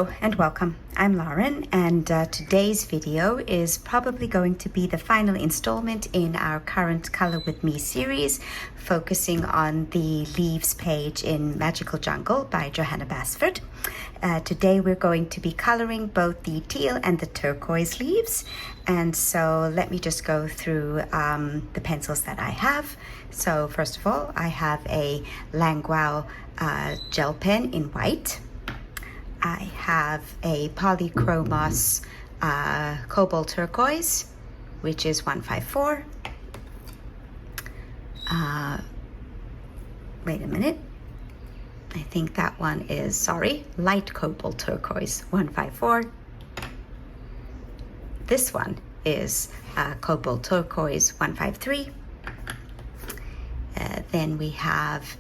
Hello and welcome. I'm Lauren, and today's video is probably going to be the final installment in our current Color With Me series, focusing on the leaves page in Magical Jungle by Johanna Basford. Today we're going to be coloring both the teal and the turquoise leaves, and so let me just go through the pencils that I have. So first of all, I have a Languau gel pen in white. I have a Polychromos cobalt turquoise, which is 154. Wait a minute. I think that one is, light cobalt turquoise, 154. This one is cobalt turquoise, 153. Then we have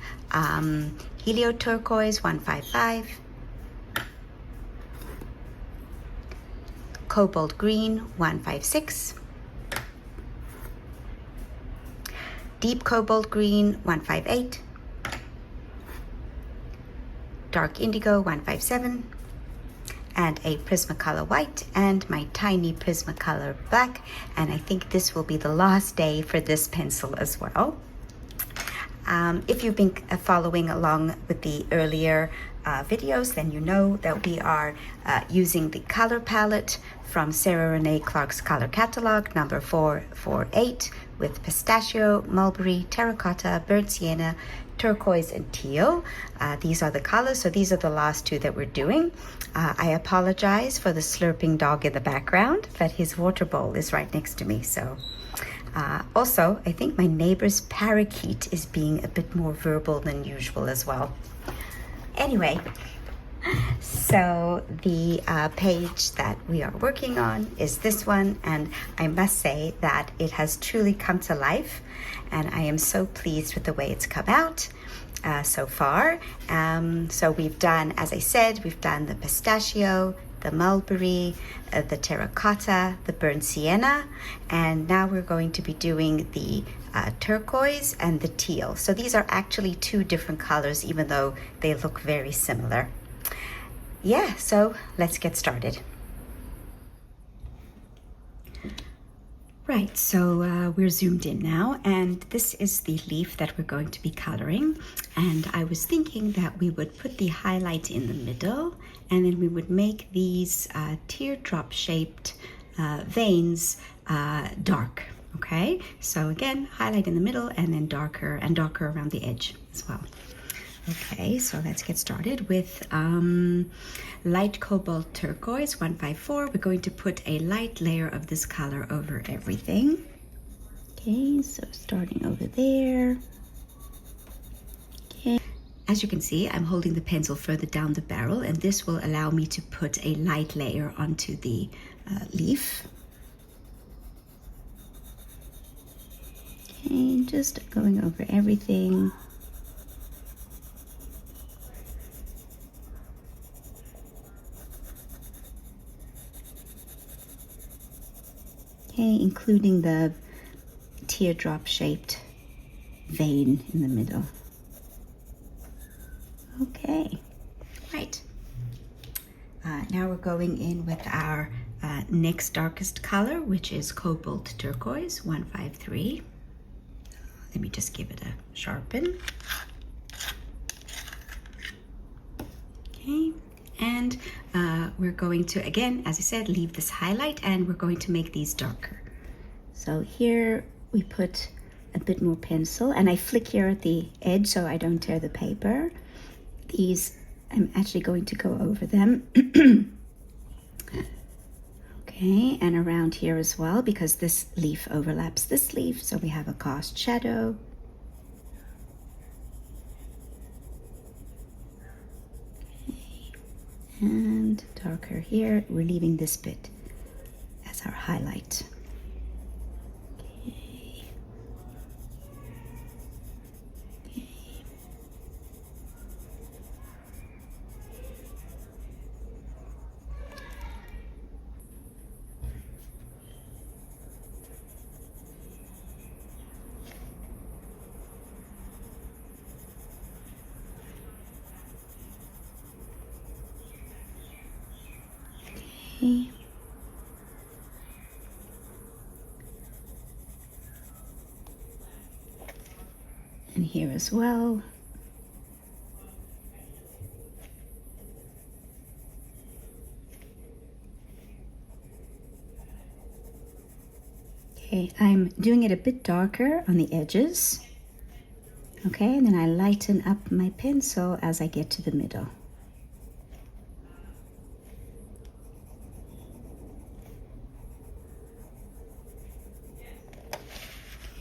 helio turquoise, 155. Cobalt green, 156. Deep cobalt green, 158. Dark indigo, 157. And a Prismacolor white and my tiny Prismacolor black. And I think this will be the last day for this pencil as well. If you've been following along with the earlier videos, then you know that we are using the color palette from Sarah Renee Clark's color catalog number 448 with pistachio, mulberry, terracotta, burnt sienna, turquoise, and teal. These are the colors, so these are the last two that we're doing. I apologize for the slurping dog in the background, but his water bowl is right next to me. So also, I think my neighbor's parakeet is being a bit more verbal than usual as well. Anyway, so the page that we are working on is this one, and I must say that it has truly come to life, and I am so pleased with the way it's come out so far. So we've done, as I said, we've done the pistachio, the mulberry, the terracotta, the burnt sienna, and now we're going to be doing the turquoise and the teal. So these are actually two different colors, even though they look very similar. Yeah, so let's get started. Right, so we're zoomed in now, and this is the leaf that we're going to be coloring. And I was thinking that we would put the highlight in the middle, and then we would make these teardrop-shaped veins dark. Okay, so again, highlight in the middle, and then darker and darker around the edge as well. Okay, so let's get started with light cobalt turquoise 154. We're going to put a light layer of this color over everything. Okay, so starting over there. Okay, as you can see, I'm holding the pencil further down the barrel, and this will allow me to put a light layer onto the leaf. Okay, just going over everything. Okay, including the teardrop-shaped vein in the middle. Okay, right. Now we're going in with our next darkest color, which is cobalt turquoise 153. Let me just give it a sharpen. Okay, and we're going to, again, as I said, leave this highlight, and we're going to make these darker. So here we put a bit more pencil, and I flick here at the edge so I don't tear the paper. These, I'm actually going to go over them. Okay, and around here as well, because this leaf overlaps this leaf, so we have a cast shadow. Okay. And darker here, we're leaving this bit as our highlight. Okay. Okay. Okay. And here as well. Okay, I'm doing it a bit darker on the edges. Okay, and then I lighten up my pencil as I get to the middle.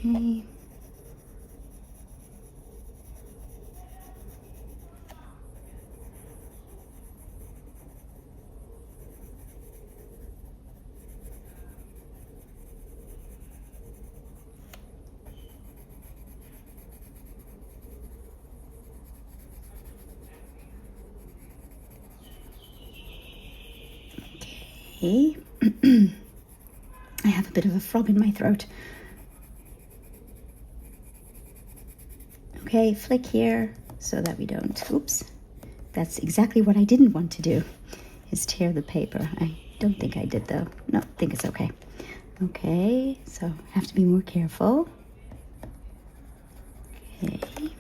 Okay. Okay. I have a bit of a frog in my throat. Okay, flick here so that we don't, oops. That's exactly what I didn't want to do, is tear the paper. I don't think I did though. No, I think it's okay. Okay, so I have to be more careful. Okay,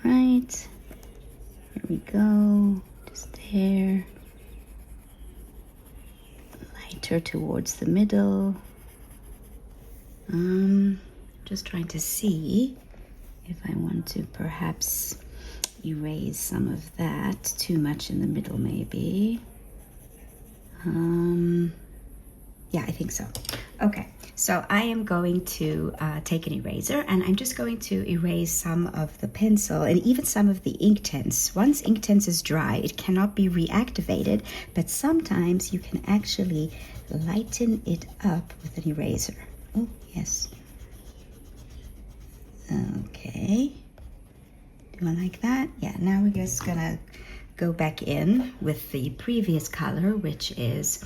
all right. Here we go, just there. Lighter towards the middle. Just trying to see if I want to perhaps erase some of that. Too much in the middle, maybe. Yeah, I think so. Okay, so I am going to take an eraser and I'm just going to erase some of the pencil and even some of the Inktense. Once Inktense is dry, it cannot be reactivated, but sometimes you can actually lighten it up with an eraser. Oh, yes. Okay. Do I like that? Yeah, now we're just gonna go back in with the previous color, which is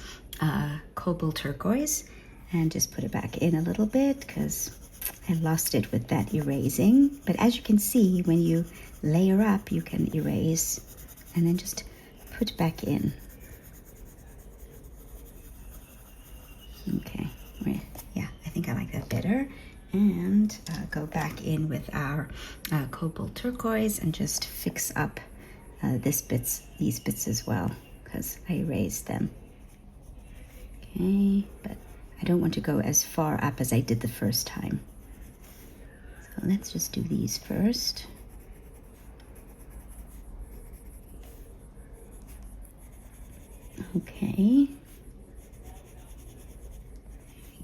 cobalt turquoise, and just put it back in a little bit because I lost it with that erasing. But as you can see, when you layer up, you can erase and then just put back in. Okay, yeah, I think I like that better. And go back in with our cobalt turquoise and just fix up these bits as well, because I erased them. Okay, but I don't want to go as far up as I did the first time. So let's just do these first. Okay.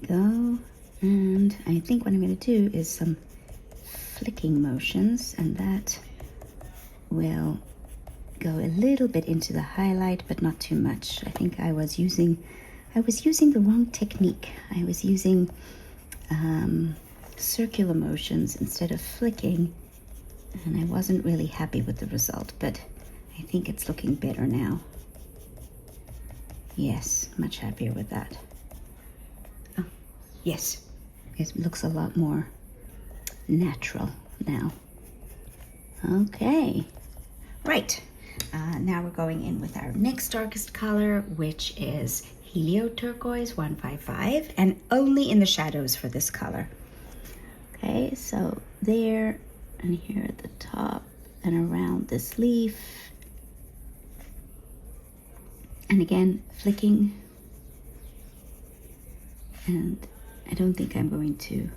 There we go. And I think what I'm going to do is some flicking motions, and that will go a little bit into the highlight, but not too much. I think I was using the wrong technique. I was using circular motions instead of flicking, and I wasn't really happy with the result, but I think it's looking better now. Yes, much happier with that. Oh, yes. It looks a lot more natural now. Okay, right. Now we're going in with our next darkest color, which is Helio Turquoise 155, and only in the shadows for this color. Okay, so there and here at the top and around this leaf. And again, flicking. And I don't think I'm going to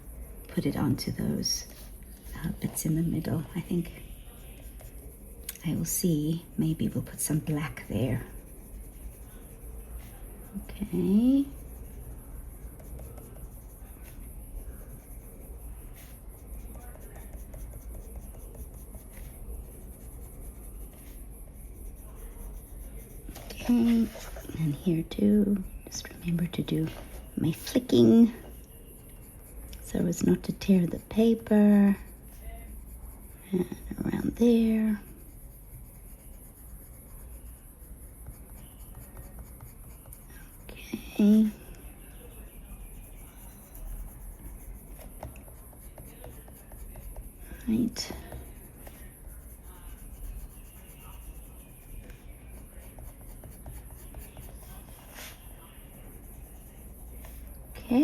put it onto those bits in the middle. I think I will see. Maybe we'll put some black there. Okay. Okay, and here too, just remember to do my flicking so as not to tear the paper, and around there. Okay. Right.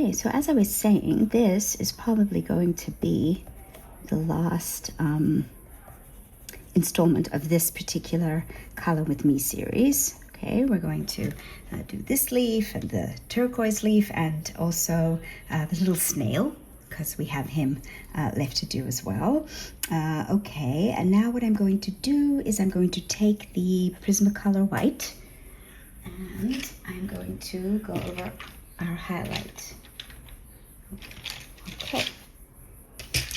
Okay, so as I was saying, this is probably going to be the last installment of this particular Color With Me series. Okay, we're going to do this leaf and the turquoise leaf and also the little snail, because we have him left to do as well. Okay, and now what I'm going to do is I'm going to take the Prismacolor white and I'm going to go over our highlight. Okay,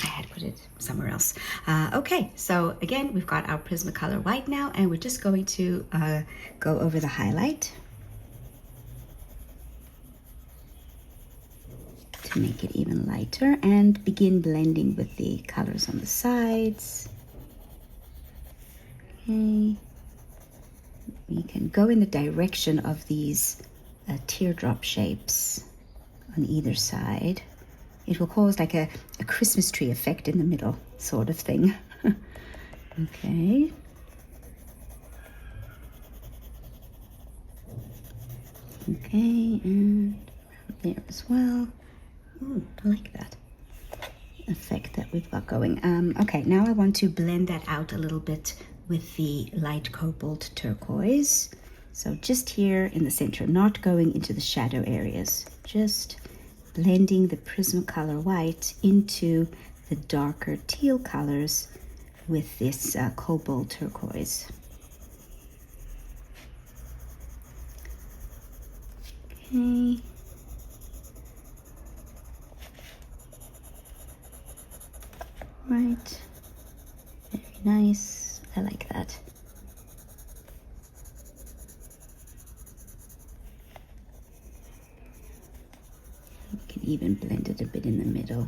I had put it somewhere else. Okay, so again, we've got our Prismacolor white now, and we're just going to go over the highlight to make it even lighter and begin blending with the colors on the sides. Okay, we can go in the direction of these teardrop shapes on either side. It will cause like a Christmas tree effect in the middle, sort of thing. Okay. Okay, and there as well. Ooh, I like that effect that we've got going. Okay, now I want to blend that out a little bit with the light cobalt turquoise. So just here in the center, not going into the shadow areas, just blending the Prismacolor white into the darker teal colors with this cobalt turquoise. Okay. Right. Very nice. I like that. We can even blend it a bit in the middle.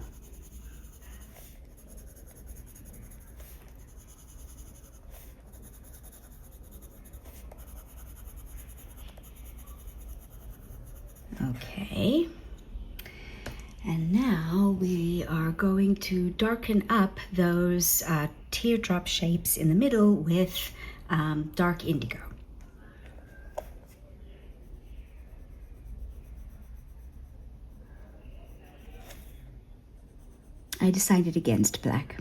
Okay, and now we are going to darken up those teardrop shapes in the middle with dark indigo. I decided against black.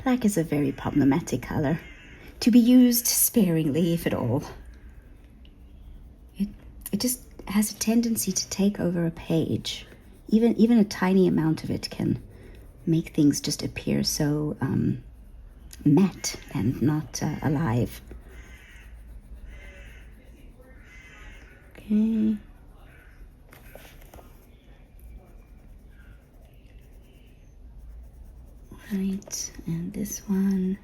Black is a very problematic color, to be used sparingly, if at all. It just has a tendency to take over a page. Even a tiny amount of it can make things just appear so matte and not alive. Okay. Right, and this one.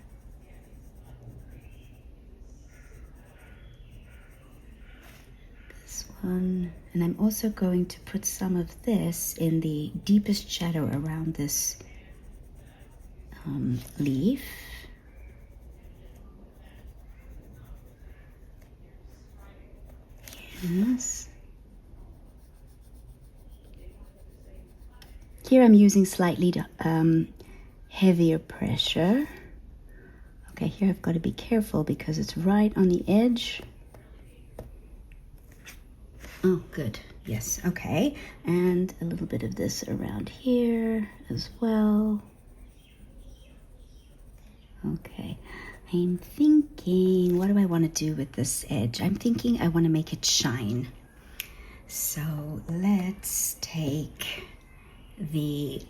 And I'm also going to put some of this in the deepest shadow around this leaf. Yes. Here I'm using slightly heavier pressure. Okay, here I've got to be careful because it's right on the edge. Oh, good. Yes, okay. And a little bit of this around here as well. Okay. I'm thinking, what do I want to do with this edge? I'm thinking I want to make it shine. So let's take the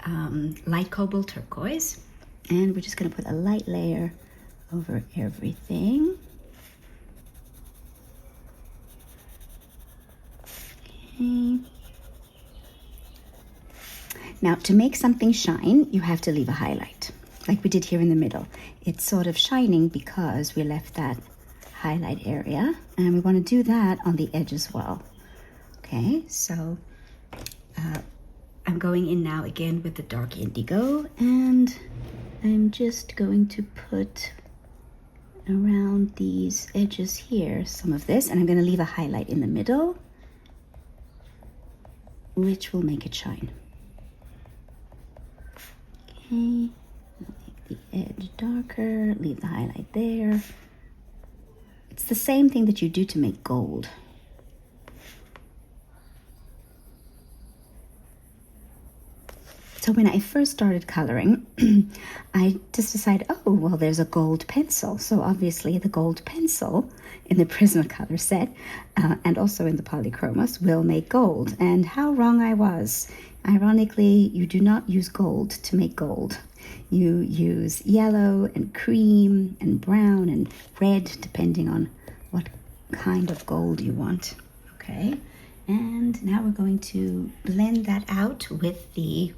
light cobalt turquoise, and we're just going to put a light layer over everything. Okay. Now, to make something shine, you have to leave a highlight, like we did here in the middle. It's sort of shining because we left that highlight area, and we want to do that on the edge as well. Okay, so I'm going in now again with the dark indigo, and I'm just going to put around these edges here some of this, and I'm going to leave a highlight in the middle, which will make it shine. Okay, I'll make the edge darker, leave the highlight there. It's the same thing that you do to make gold. So when I first started coloring, I just decided, oh, well, there's a gold pencil. So obviously the gold pencil in the Prismacolor set and also in the Polychromos will make gold. And how wrong I was. Ironically, you do not use gold to make gold. You use yellow and cream and brown and red, depending on what kind of gold you want. Okay, and now we're going to blend that out with the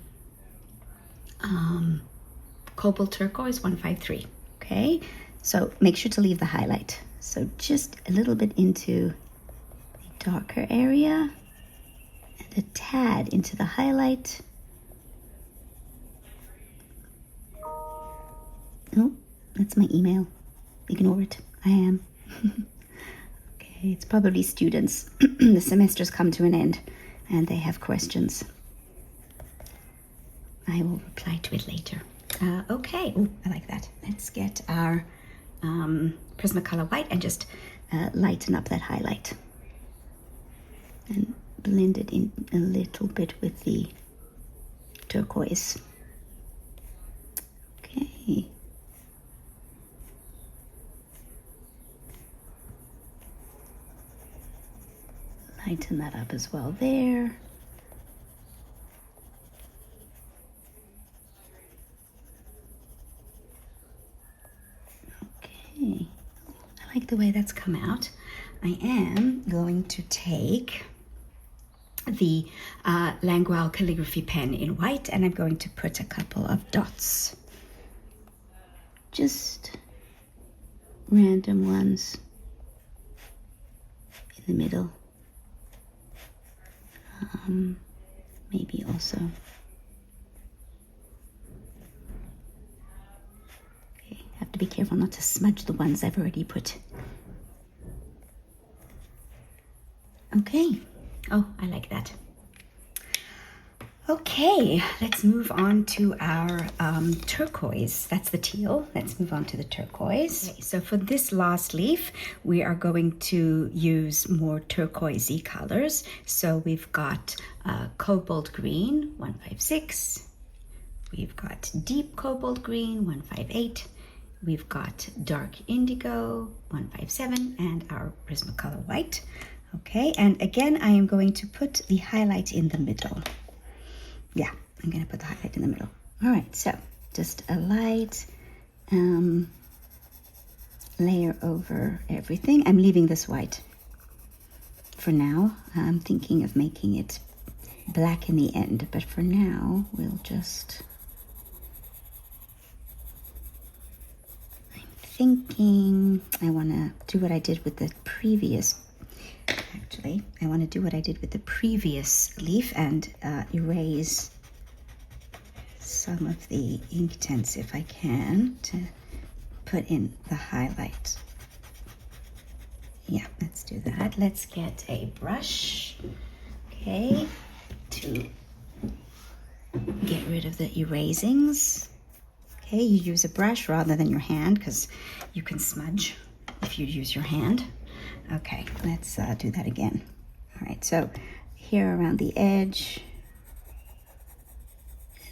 Cobalt Turquoise 153. Okay, so make sure to leave the highlight. So just a little bit into the darker area and a tad into the highlight. Oh, that's my email. Ignore it. I am. Okay, it's probably students. The semester's come to an end and they have questions. I will reply to it later. Okay, oh, I like that. Let's get our Prismacolor white and just lighten up that highlight. And blend it in a little bit with the turquoise. Okay. Lighten that up as well there. Okay, I like the way that's come out. I am going to take the Langual calligraphy pen in white and I'm going to put a couple of dots. Just random ones in the middle. Maybe also. Okay, have to be careful not to smudge the ones I've already put. Okay. Oh, I like that. Okay, let's move on to our turquoise. That's the teal. Let's move on to the turquoise. Okay, so for this last leaf, we are going to use more turquoisey colors. So we've got cobalt green, 156. We've got deep cobalt green, 158. We've got dark indigo, 157, and our Prismacolor white. Okay, and again, I am going to put the highlight in the middle. Yeah, I'm going to put the highlight in the middle. All right, so just a light layer over everything. I'm leaving this white for now. I'm thinking of making it black in the end, but for now, we'll just... I'm thinking I want to do what I did with the previous... Actually, I want to do what I did with the previous leaf and erase some of the ink tints if I can to put in the highlight. Yeah, let's do that. Let's get a brush, okay, to get rid of the erasings. Okay, you use a brush rather than your hand because you can smudge if you use your hand. Okay, let's do that again. All right, so here around the edge,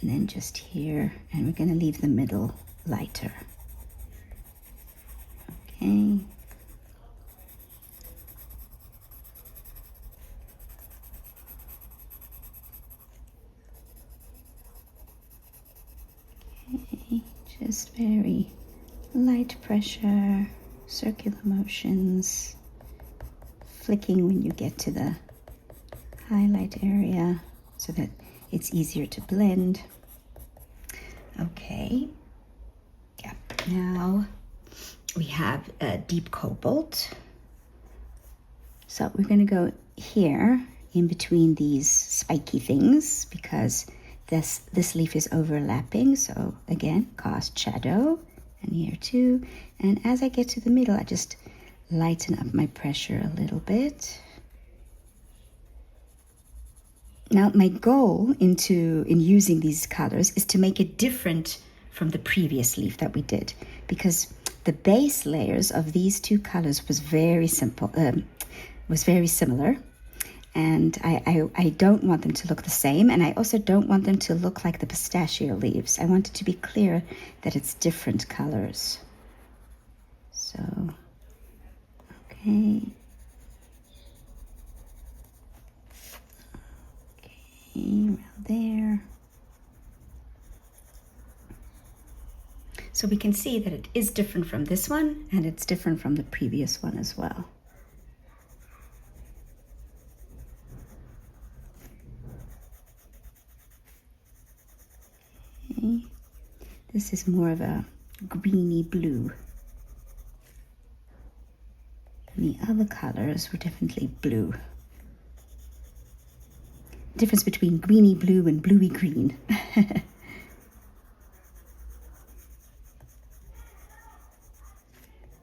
and then just here, and we're going to leave the middle lighter. Okay. Okay, just very light pressure, circular motions. Flicking when you get to the highlight area so that it's easier to blend. Okay, yeah, now we have a deep cobalt. So we're going to go here in between these spiky things because this leaf is overlapping. So again, cast shadow, and here too. And as I get to the middle, I just lighten up my pressure a little bit. Now my goal in using these colors is to make it different from the previous leaf that we did, because the base layers of these two colors was very simple, was very similar, And I don't want them to look the same, and I also don't want them to look like the pistachio leaves. I want it to be clear that it's different colors. So, okay. Okay, around there. So we can see that it is different from this one, and it's different from the previous one as well. Okay. This is more of a greeny blue. And the other colors were definitely blue. Difference between greeny blue and bluey green. I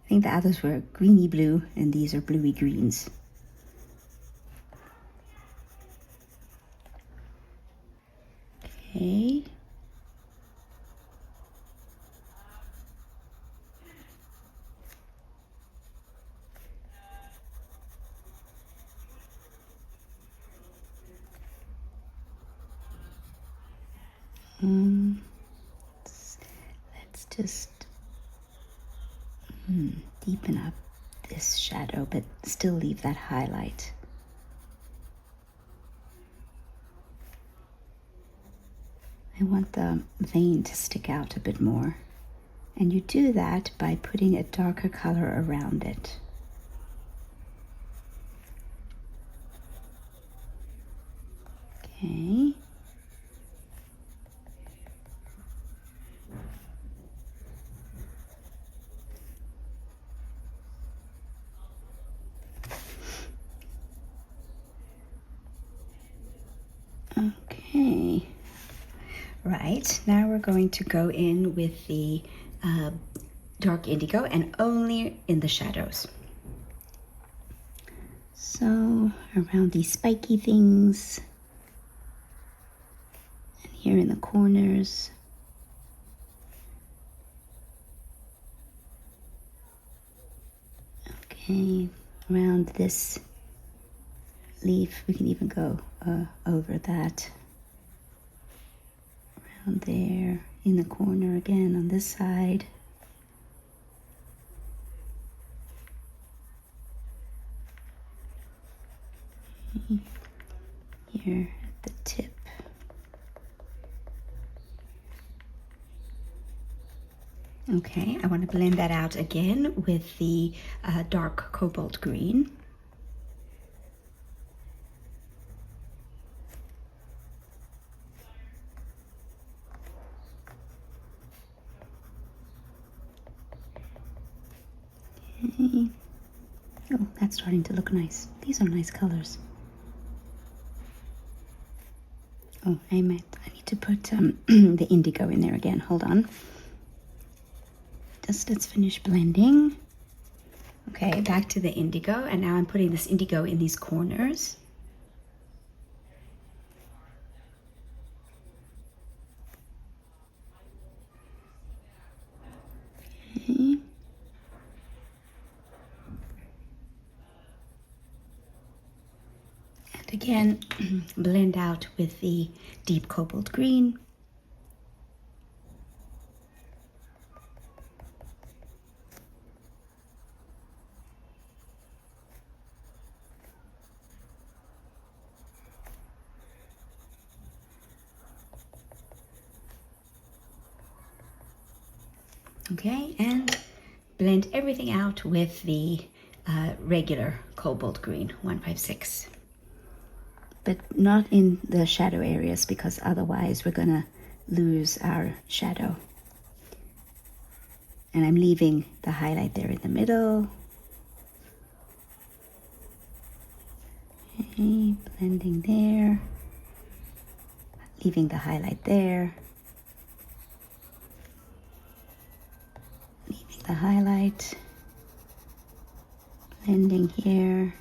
think the others were greeny blue and these are bluey greens. Okay. Let's just deepen up this shadow, but still leave that highlight. I want the vein to stick out a bit more. And you do that by putting a darker color around it. Okay. Okay. Right, now we're going to go in with the dark indigo and only in the shadows. So around these spiky things and here in the corners. Okay, around this leaf, we can even go over that. Around there, in the corner again on this side. Here at the tip. Okay, I want to blend that out again with the dark cobalt green. Okay. Oh, that's starting to look nice. These are nice colors. Oh, I need to put the indigo in there again. Hold on. Just let's finish blending. Okay, back to the indigo, and now I'm putting this indigo in these corners. Okay. And again, blend out with the deep cobalt green. Okay, and blend everything out with the regular cobalt green 156. But not in the shadow areas, because otherwise we're gonna lose our shadow. And I'm leaving the highlight there in the middle. Okay, blending there. Leaving the highlight there. Leaving the highlight. Blending here.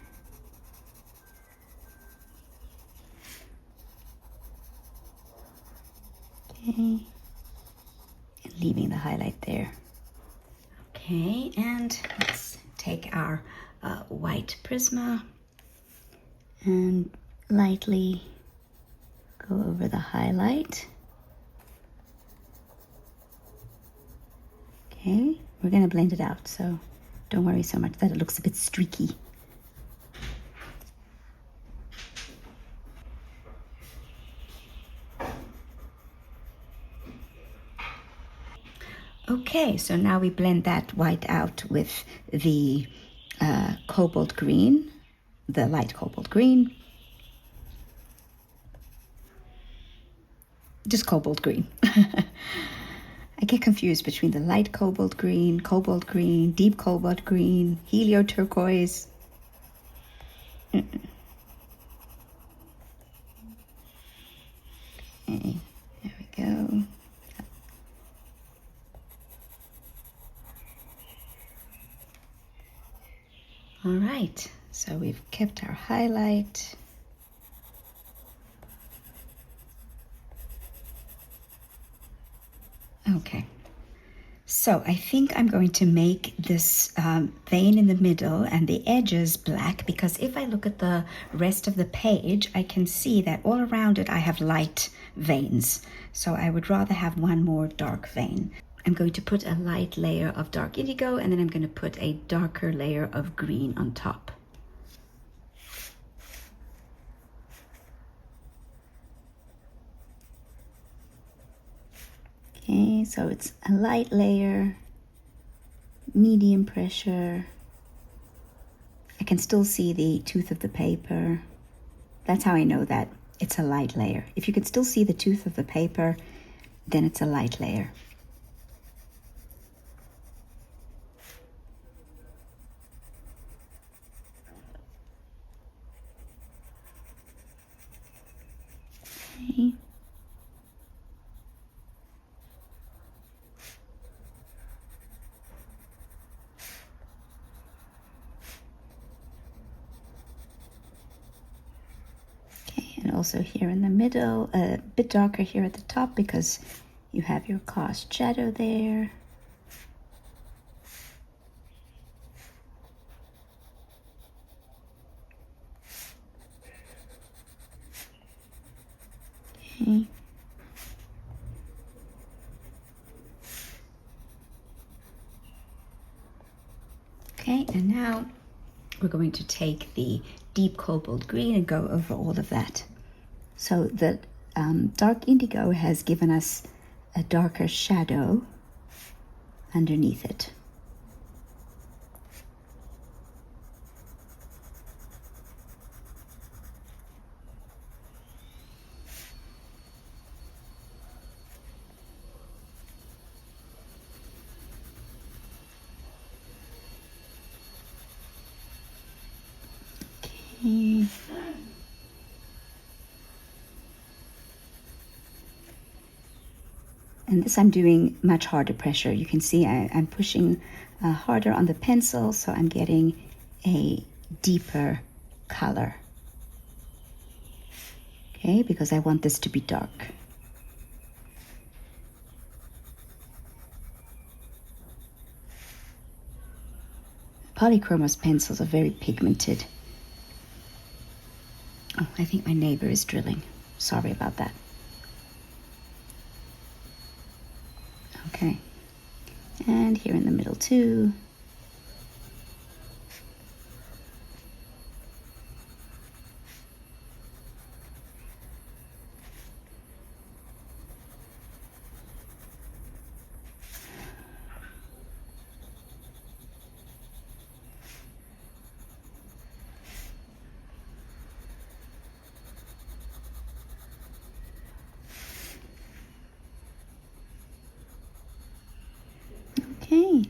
Okay. And leaving the highlight there. Okay, and let's take our white Prisma and lightly go over the highlight. Okay, we're gonna blend it out, so don't worry so much that it looks a bit streaky. Okay, so now we blend that white out with the cobalt green, the light cobalt green. Just cobalt green. I get confused between the light cobalt green, deep cobalt green, helio turquoise. Okay, there we go. All right, so we've kept our highlight. Okay, so I think I'm going to make this vein in the middle and the edges black, because if I look at the rest of the page, I can see that all around it I have light veins. So I would rather have one more dark vein. I'm going to put a light layer of dark indigo, and then I'm going to put a darker layer of green on top. Okay, so it's a light layer, medium pressure. I can still see the tooth of the paper. That's how I know that it's a light layer. If you can still see the tooth of the paper, then it's a light layer. Okay. And also here in the middle, a bit darker here at the top because you have your cast shadow there. Okay. Okay, and now we're going to take the deep cobalt green and go over all of that. So the dark indigo has given us a darker shadow underneath it. Okay. And this I'm doing much harder pressure. You can see I'm pushing harder on the pencil, so I'm getting a deeper color. Okay, because I want this to be dark. Polychromos pencils are very pigmented. Oh, I think my neighbor is drilling. Sorry about that. Okay, and here in the middle too. Okay.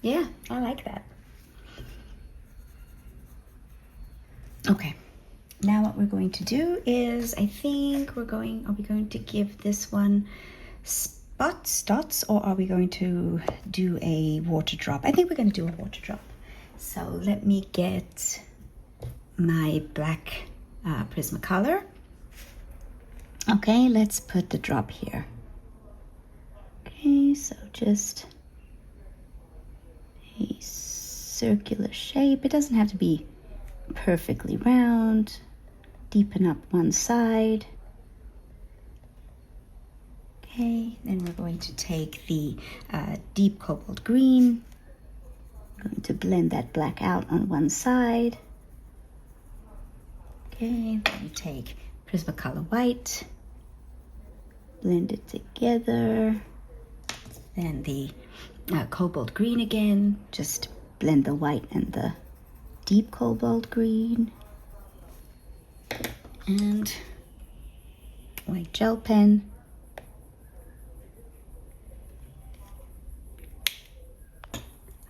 Yeah, I like that. Okay, now what we're going to do is, I think are we going to give this one spots, dots, or are we going to do a water drop? I think we're going to do a water drop. So let me get my black Prismacolor. Okay, let's put the drop here. Okay, so just a circular shape. It doesn't have to be perfectly round. Deepen up one side. Okay, then we're going to take the deep cobalt green. I'm going to blend that black out on one side. Okay, then we take Prismacolor white, blend it together. Then the cobalt green again, just blend the white and the deep cobalt green. And white gel pen.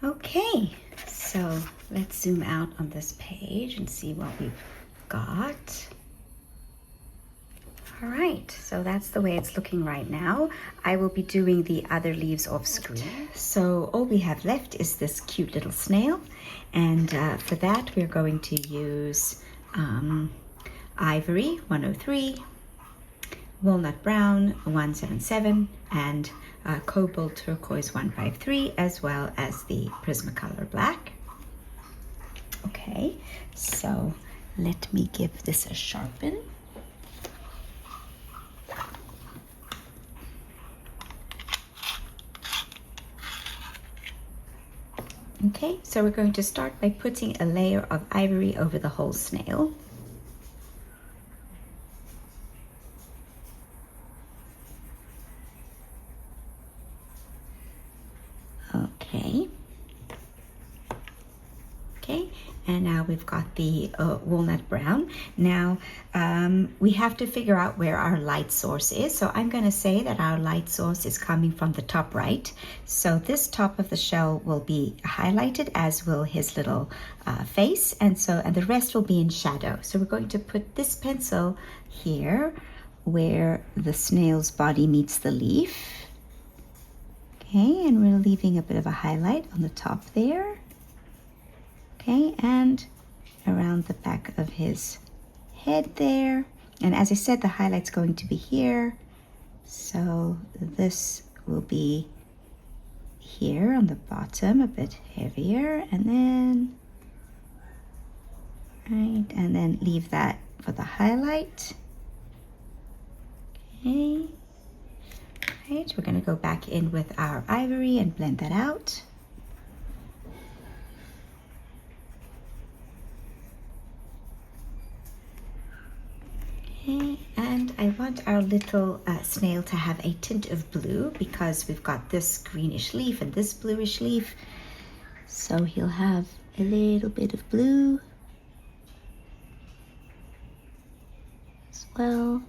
Okay, so let's zoom out on this page and see what we've got. All right, so that's the way it's looking right now. I will be doing the other leaves off screen. So all we have left is this cute little snail. And for that, we're going to use Ivory 103, Walnut Brown 177, and Cobalt Turquoise 153, as well as the Prismacolor Black. Okay, so let me give this a sharpen. Okay, so we're going to start by putting a layer of ivory over the whole snail. Okay. Okay, and now we've got the walnut brown. Now we have to figure out where our light source is. So I'm going to say that our light source is coming from the top right. So this top of the shell will be highlighted, as will his little face, and the rest will be in shadow. So we're going to put this pencil here where the snail's body meets the leaf. Okay, and we're leaving a bit of a highlight on the top there. Okay, and around the back of his head there. And as I said, the highlight's going to be here. So this will be here on the bottom, a bit heavier, and then, right, and then leave that for the highlight. Okay. Right, we're going to go back in with our ivory and blend that out. Okay, and I want our little snail to have a tint of blue because we've got this greenish leaf and this bluish leaf. So he'll have a little bit of blue as well.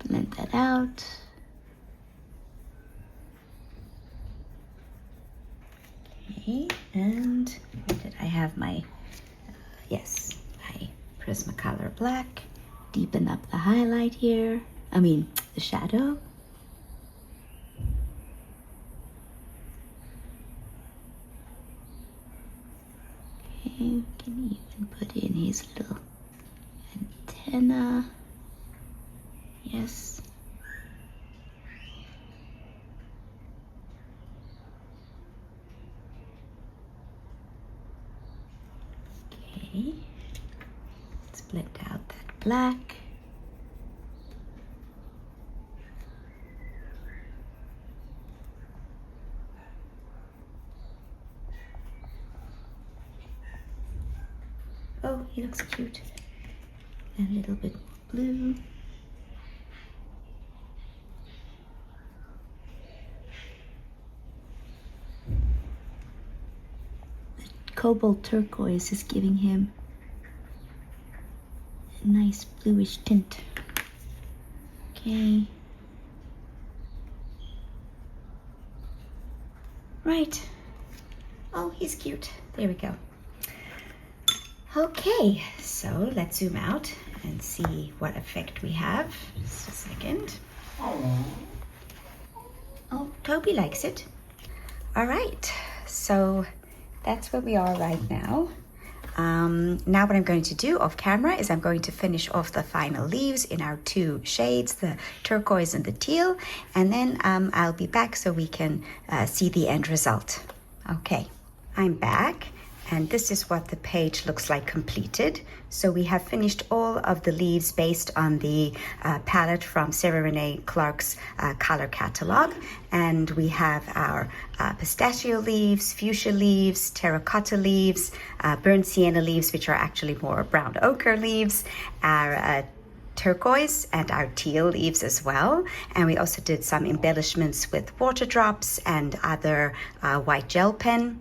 Blend that out. Okay, and where did I have my, yes, my Prismacolor black. Deepen up the highlight here, the shadow. Okay, we can even put in his little antenna. Yes. Okay. Let's blend out that black. Oh, he looks cute. A little bit more blue. Cobalt turquoise is giving him a nice bluish tint. Okay. Right. Oh, he's cute. There we go. Okay, so let's zoom out and see what effect we have. Just a second. Oh, Toby likes it. All right, so that's where we are right now. Now what I'm going to do off camera is I'm going to finish off the final leaves in our two shades, the turquoise and the teal, and then I'll be back so we can see the end result. Okay, I'm back, and this is what the page looks like completed. So we have finished all of the leaves based on the palette from Sarah Renee Clark's color catalog, and we have our pistachio leaves, fuchsia leaves, terracotta leaves, burnt sienna leaves, which are actually more brown ochre leaves, our turquoise and our teal leaves as well. And we also did some embellishments with water drops and other white gel pen.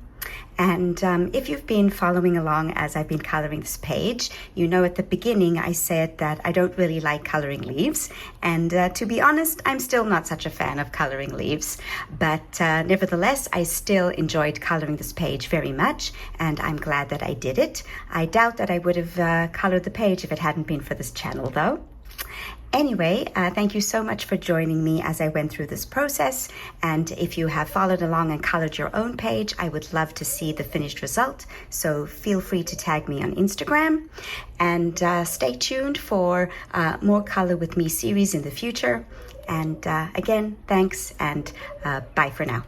And if you've been following along as I've been coloring this page, you know at the beginning I said that I don't really like coloring leaves. And to be honest, I'm still not such a fan of coloring leaves. But nevertheless, I still enjoyed coloring this page very much, and I'm glad that I did it. I doubt that I would have colored the page if it hadn't been for this channel though. Anyway, thank you so much for joining me as I went through this process. And if you have followed along and colored your own page, I would love to see the finished result. So feel free to tag me on Instagram. And stay tuned for more Color With Me series in the future. And again, thanks and bye for now.